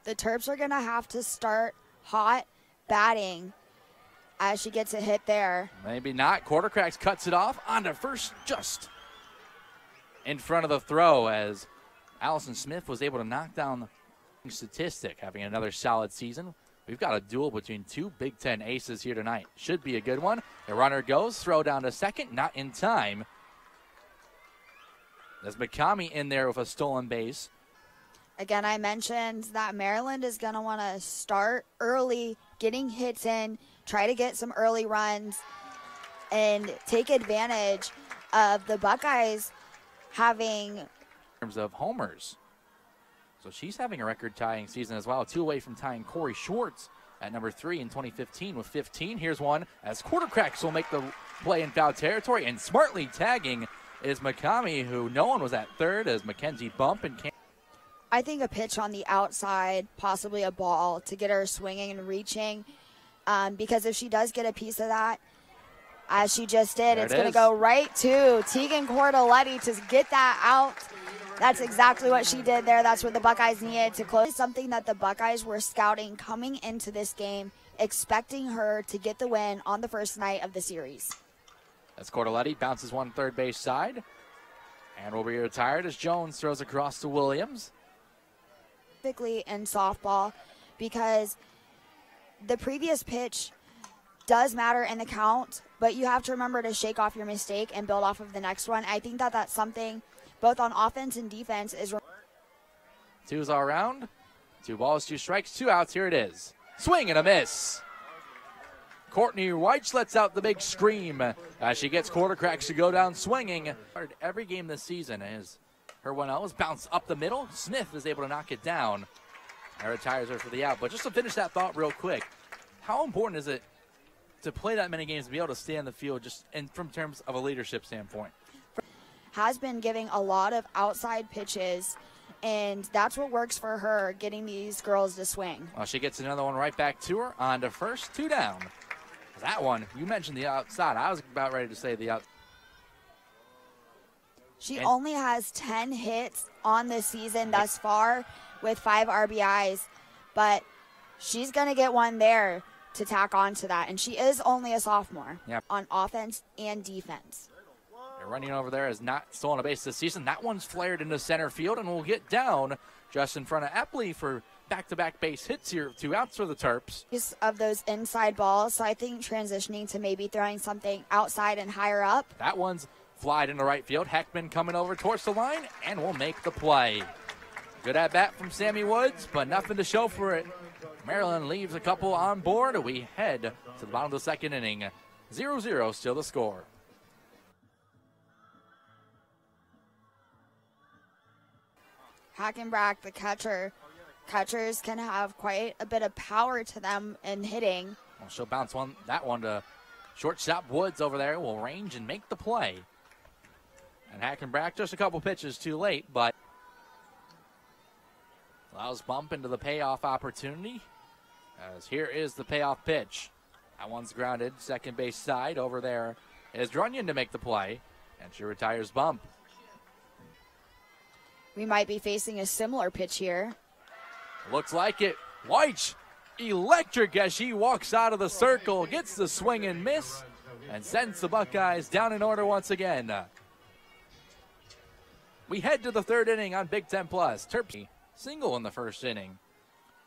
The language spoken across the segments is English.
The Terps are going to have to start hot batting as she gets a hit there. Maybe not. Quartercracks cuts it off onto first, just in front of the throw, as Allison Smith was able to knock down the statistic, having another solid season. We've got a duel between two Big Ten aces here tonight. Should be a good one. The runner goes, throw down to second, not in time. There's McCamey in there with a stolen base. Again, I mentioned that Maryland is going to want to start early, getting hits in, try to get some early runs, and take advantage of the Buckeyes having... In terms of homers. So she's having a record-tying season as well, 2 away from tying Corey Schwartz at number 3 in 2015 with 15. Here's one as Quartercracks will make the play in foul territory, and smartly tagging is McCamey, who no one was at third, as Mackenzie Bump and I think a pitch on the outside, possibly a ball, to get her swinging and reaching, because if she does get a piece of that, as she just did, it's going to go right to Tegan Cordelletti to get that out. That's exactly what she did there. That's what the Buckeyes needed to close. Something that the Buckeyes were scouting coming into this game, expecting her to get the win on the first night of the series. As Cordelletti bounces one third base side and will be retired as Jones throws across to Williams. Specifically in softball, because the previous pitch does matter in the count, but you have to remember to shake off your mistake and build off of the next one. I think that that's something both on offense and defense is. 2's all around. 2 balls, 2 strikes, 2 outs. Here it is. Swing and a miss. Courtney Weich lets out the big scream as she gets Quartercracks to go down swinging. Every game this season is her 1-0 was bounced up the middle. Smith is able to knock it down and retires her for the out. But just to finish that thought real quick, how important is it to play that many games, to be able to stay on the field just from terms of a leadership standpoint? Has been giving a lot of outside pitches, and that's what works for her, getting these girls to swing. Well, she gets another one right back to her. On to first, 2 down. That one, you mentioned the outside. I was about ready to say the outside. She only has 10 hits on the season thus far with 5 RBIs, but she's going to get one there to tack on to that, and she is only a sophomore on offense and defense. They're running over there has not stolen a base this season. That one's flared into center field and will get down just in front of Epley for back-to-back base hits here. 2 outs for the Terps. Of those inside balls, so I think transitioning to maybe throwing something outside and higher up. That one's flied into right field. Heckman coming over towards the line and will make the play. Good at bat from Sammy Woods, but nothing to show for it. Maryland leaves a couple on board. We head to the bottom of the second inning. 0-0 still the score. Hackenbrack, the catcher. Catchers can have quite a bit of power to them in hitting. Well, she'll bounce that one to shortstop Woods over there. Will range and make the play. And Hackenbrack just a couple pitches too late, but allows Bump into the payoff opportunity. As here is the payoff pitch. That one's grounded, second base side. Over there is Drunion to make the play, and she retires Bump. We might be facing a similar pitch here. Looks like it. Weich, electric as she walks out of the circle, gets the swing and miss, and sends the Buckeyes down in order once again. We head to the third inning on Big Ten Plus. Terps single in the first inning.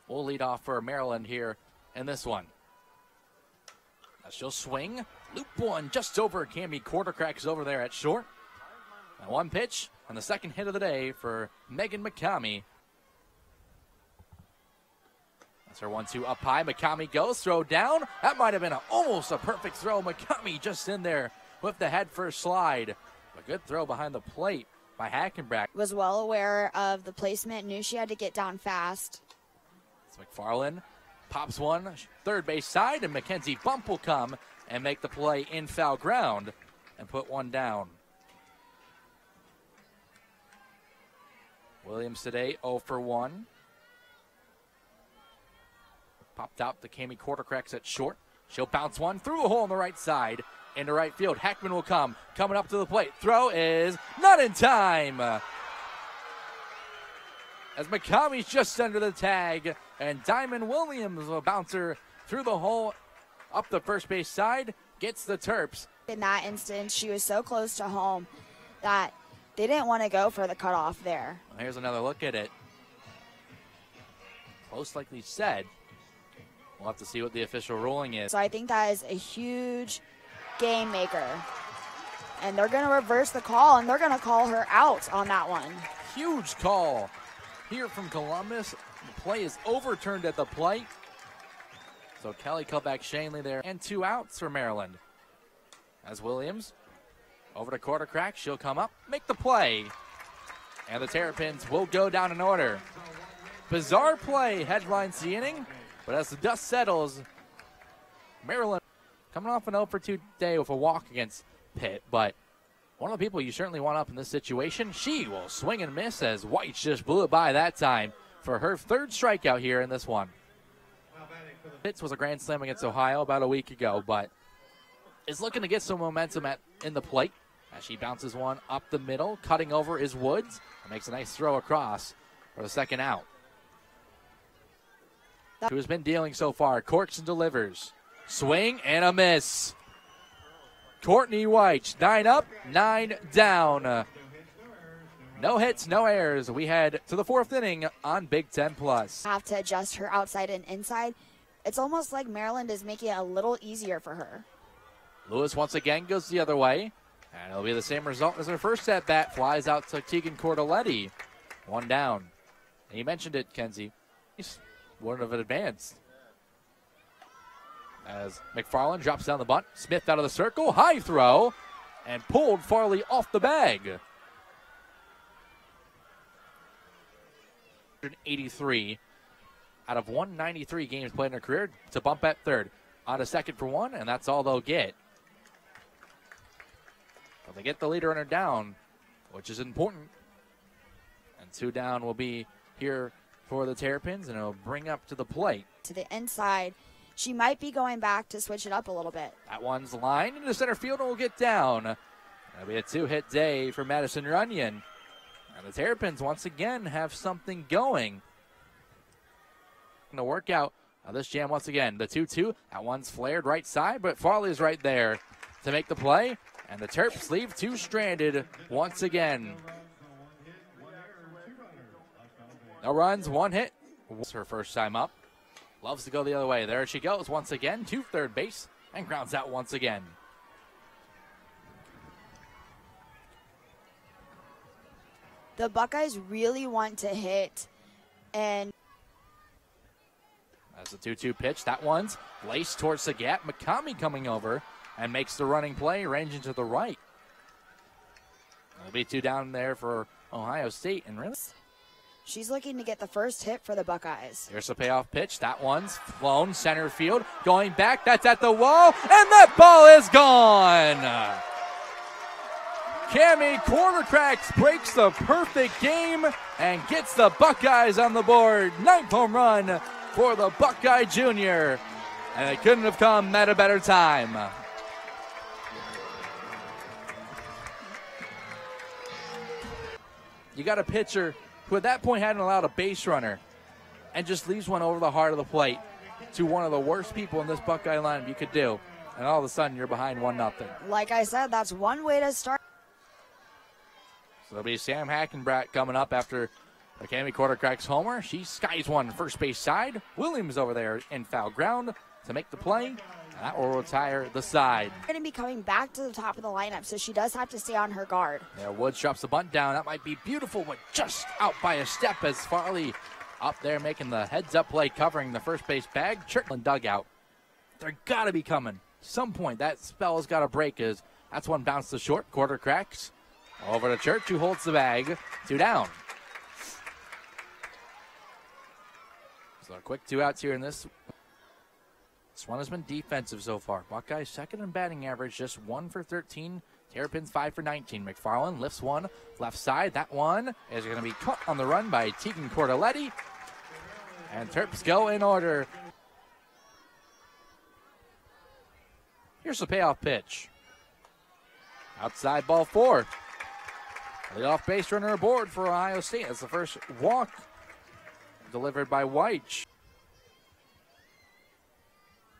We'll lead off for Maryland here in this one. She'll swing. Loop one just over Cami Quartercracks over there at short. And one pitch and the second hit of the day for Megan McCamey. That's her 1-2 up high. McCamey goes, throw down. That might have been almost a perfect throw. McCamey just in there with the head first slide. A good throw behind the plate by Hackenbrack. Was well aware of the placement, knew she had to get down fast. It's McFarland pops one third base side, and Mackenzie Bump will come and make the play in foul ground and put one down. Williams today 0 for 1. Popped out the Cami Quartercracks at short. She'll bounce one through a hole on the right side into right field. Heckman will come. Coming up to the plate. Throw is not in time. As McCamey's just under the tag And Diamond Williams, a bouncer through the hole, up the first base side, gets the Terps. In that instance, she was so close to home that they didn't want to go for the cutoff there. Well, here's another look at it. Close, like we said. We'll have to see what the official ruling is. So I think that is a huge game maker. And they're going to reverse the call, and they're going to call her out on that one. Huge call here from Columbus. The play is overturned at the plate. So Kelly Kubak-Shanley there. And 2 outs for Maryland. As Williams over to quarter crack. She'll come up, make the play. And the Terrapins will go down in order. Bizarre play headlines the inning. But as the dust settles, Maryland coming off an 0-for-2 day with a walk against Pitt. But one of the people you certainly want up in this situation, she will swing and miss as White just blew it by that time for her 3rd strikeout here in this one. Pitts was a grand slam against Ohio about a week ago, but is looking to get some momentum in the plate as she bounces one up the middle. Cutting over is Woods and makes a nice throw across for the 2nd out. Who has been dealing so far. Corks and delivers. Swing and a miss. Courtney White, 9 up, 9 down. No hits, no errors. We head to the 4th inning on Big Ten Plus. Have to adjust her outside and inside. It's almost like Maryland is making it a little easier for her. Lewis once again goes the other way. And it'll be the same result as her first at bat. Flies out to Tegan Cordelletti. 1 down. And you mentioned it, Kenzie. He's one of an advance. As McFarland drops down the bunt. Smith out of the circle. High throw. And pulled Farley off the bag. 183 out of 193 games played in her career to bump at 3rd. On to 2nd for 1, and that's all they'll get. But they get the leader runner down, which is important. And 2 down will be here for the Terrapins, and it'll bring up to the plate. To the inside. She might be going back to switch it up a little bit. That one's lined into center field and will get down. That'll be a 2-hit day for Madison Runyon. And the Terrapins once again have something going. The workout of this jam once again. The 2-2. That one's flared right side, but Farley's right there to make the play. And the Terps leave 2 stranded once again. No runs, 1 hit. It's her first time up. Loves to go the other way. There she goes once again to 3rd base and grounds out once again. The Buckeyes really want to hit, and as the 2-2 pitch, that one's laced towards the gap. McCamey coming over and makes the running play, ranging to the right. There'll be 2 down there for Ohio State, and really, she's looking to get the first hit for the Buckeyes. Here's a payoff pitch. That one's flown center field, going back. That's at the wall, and that ball is gone. Cami Quartercracks breaks the perfect game and gets the Buckeyes on the board. 9th home run for the Buckeye Junior. And it couldn't have come at a better time. You got a pitcher who at that point hadn't allowed a base runner and just leaves one over the heart of the plate to one of the worst people in this Buckeye lineup you could do. And all of a sudden you're behind 1-0. Like I said, that's one way to start. So it'll be Sam Hackenbratt coming up after Cami Quartercrack's homer. She skies one first base side. Williams over there in foul ground to make the play. And that will retire the side. Going to be coming back to the top of the lineup, so she does have to stay on her guard. Yeah, Woods drops the bunt down. That might be beautiful, but just out by a step as Farley up there making the heads-up play, covering the first base bag. Churchland dugout. They're got to be coming. Some point that spell has got to break as that's one bounce to short. Quartercracks over to Church, who holds the bag. 2 down. So a quick 2 outs here in this. This one has been defensive so far. Buckeyes 2nd in batting average, just 1 for 13. Terrapins 5 for 19. McFarland lifts one left side. That one is going to be caught on the run by Tegan Cordelletti. And Terps go in order. Here's the payoff pitch. Outside ball 4. Leadoff base runner aboard for Ohio State. That's the first walk delivered by White.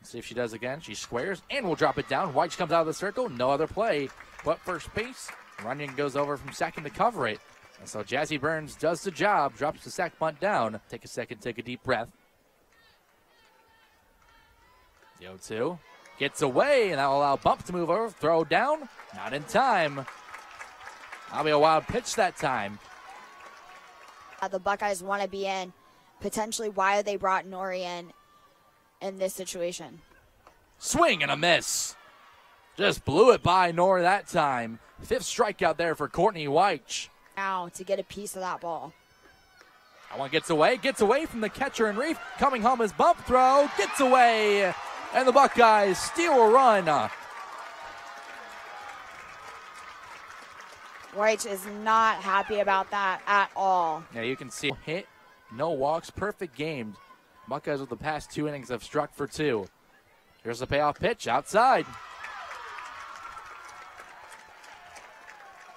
See if she does again. She squares and will drop it down. Weitsch comes out of the circle. No other play but first base. Runyon goes over from second to cover it. And so Jazzy Burns does the job, drops the sack bunt down. Take a second, take a deep breath. The 0-2 gets away, and that will allow Bump to move over. Throw down, not in time. That'll be a wild pitch that time. The Buckeyes want to be in. Potentially why they brought Nori in this situation. Swing and a miss. Just blew it by Nori that time. 5th strikeout there for Courtney Weitsch. Now to get a piece of that ball. That one gets away from the catcher and Reef. Coming home is Bump throw, gets away, and the Buckeyes steal a run. Weitsch is not happy about that at all. Yeah, you can see hit, no walks, perfect game. Buckeyes with the past 2 innings have struck for 2. Here's the payoff pitch outside.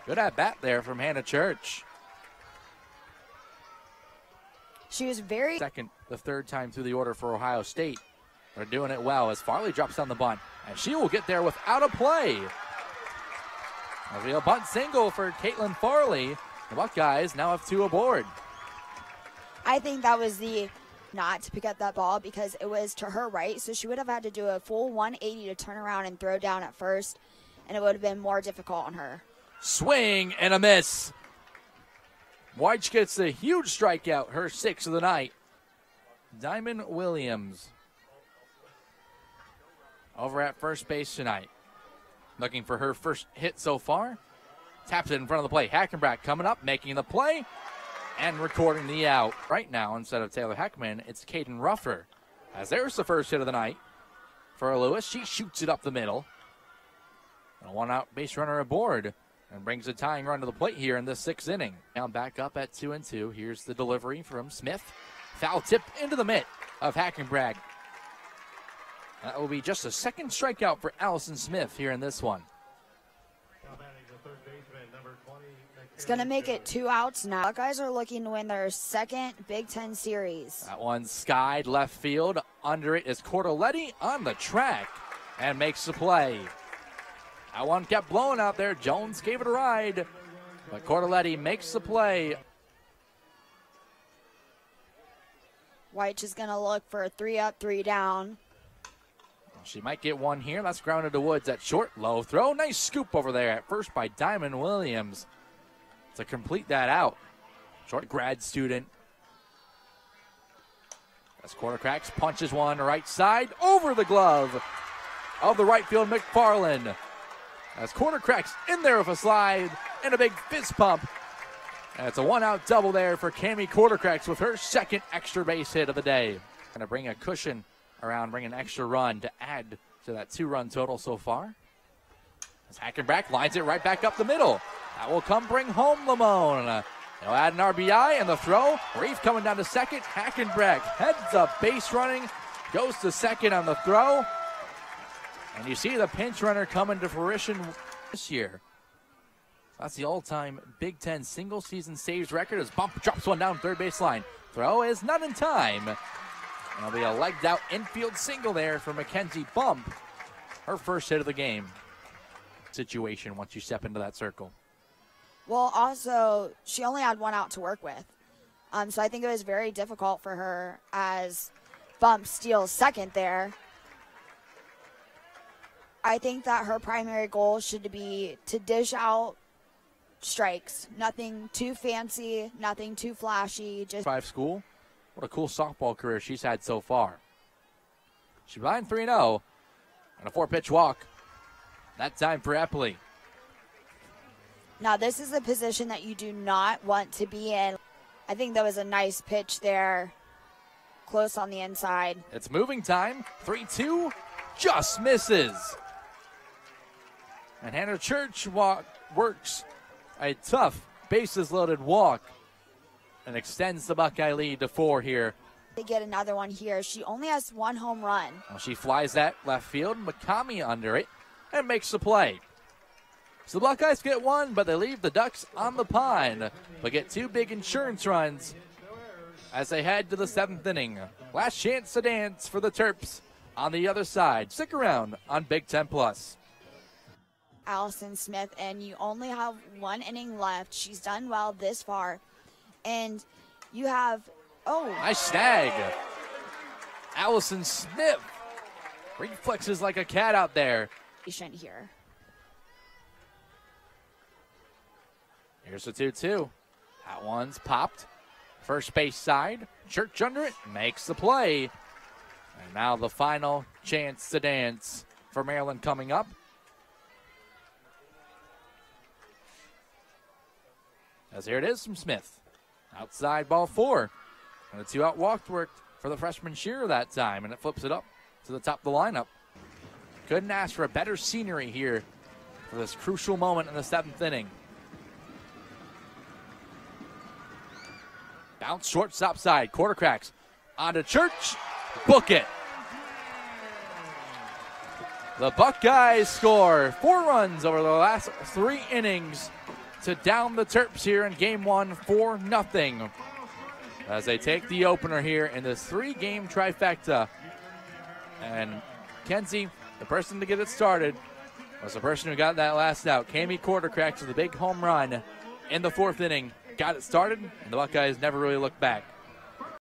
Good at bat there from Hannah Church. She was very second, the 3rd time through the order for Ohio State. They're doing it well as Farley drops down the bunt, and she will get there without a play. That'll be a bunt single for Caitlin Farley. The Buckeyes now have 2 aboard. I think that was not to pick up that ball because it was to her right, so she would have had to do a full 180 to turn around and throw down at first, and it would have been more difficult on her. Swing and a miss. Weitsch gets a huge strikeout, her 6th of the night. Diamond Williams over at first base tonight. Looking for her first hit so far. Taps it in front of the plate. Hackenbrack coming up, making the play, and recording the out. Right now, instead of Taylor Heckman, it's Caden Ruffer. As there's the first hit of the night for Lewis. She shoots it up the middle. And a 1-out base runner aboard. And brings a tying run to the plate here in the 6th inning. Now back up at 2-2. Here's the delivery from Smith. Foul tip into the mitt of Hackenbrack. That will be just a 2nd strikeout for Allison Smith here in this one. It's going to make it 2 outs now. Buckeyes are looking to win their 2nd Big Ten series. That one skied left field. Under it is Cordelletti on the track and makes the play. That one kept blowing out there. Jones gave it a ride, but Cordelletti makes the play. Weitsch is going to look for a 3 up, 3 down. She might get one here. That's grounded to Woods at short. Low throw. Nice scoop over there at first by Diamond Williams to complete that out. Short grad student. As Quarter cracks, punches one right side over the glove of the right field McFarland. As Quarter cracks in there with a slide and a big fist pump. And it's a 1-out double there for Cami Quartercracks with her 2nd extra base hit of the day. Going to bring a cushion around, bring an extra run to add to that 2-run total so far. As Hackenbrack lines it right back up the middle. That will come bring home Lamone. They'll add an RBI and the throw. Reef coming down to second. Hackenbrack heads up, base running, goes to second on the throw. And you see the pinch runner coming to fruition this year. That's the all-time Big Ten single-season saves record as Bump drops one down 3rd baseline. Throw is not in time. And it'll be a legged-out infield single there for Mackenzie Bump. Her first hit of the game. Situation once you step into that circle. Well, also, she only had 1 out to work with. So I think it was very difficult for her as Bump steals 2nd there. I think that her primary goal should be to dish out strikes. Nothing too fancy, nothing too flashy. Just 5 school. What a cool softball career she's had so far. She's behind 3-0 and a 4-pitch walk. That time for Epley. Now, this is a position that you do not want to be in. I think that was a nice pitch there, close on the inside. It's moving time. 3-2, just misses. And Hannah Church works a tough bases-loaded walk and extends the Buckeye lead to 4 here. To get another one here. She only has 1 home run. Well, she flies that left field. Makami under it and makes the play. So the Buckeyes get 1, but they leave the Ducks on the pine. But get 2 big insurance runs as they head to the 7th inning. Last chance to dance for the Terps on the other side. Stick around on Big Ten Plus. Allison Smith, and you only have 1 inning left. She's done well this far. And you have, nice snag. Allison Smith. Reflexes like a cat out there. Here. Here's the 2-2. That one's popped. First base side. Church under it. Makes the play. And now the final chance to dance for Maryland coming up. As here it is from Smith. Outside ball 4. And the 2-out walk worked for the freshman Shearer that time. And it flips it up to the top of the lineup. Couldn't ask for a better scenery here for this crucial moment in the 7th inning. Bounce shortstop side. Quarter cracks onto Church. Book it. The Buckeyes score 4 runs over the last 3 innings to down the Terps here in game 1 4-0. As they take the opener here in this 3-game trifecta. And Kenzie, the person to get it started, was the person who got that last out. Cami Quartercracks with a big home run in the 4th inning. Got it started, and the Buckeyes never really looked back.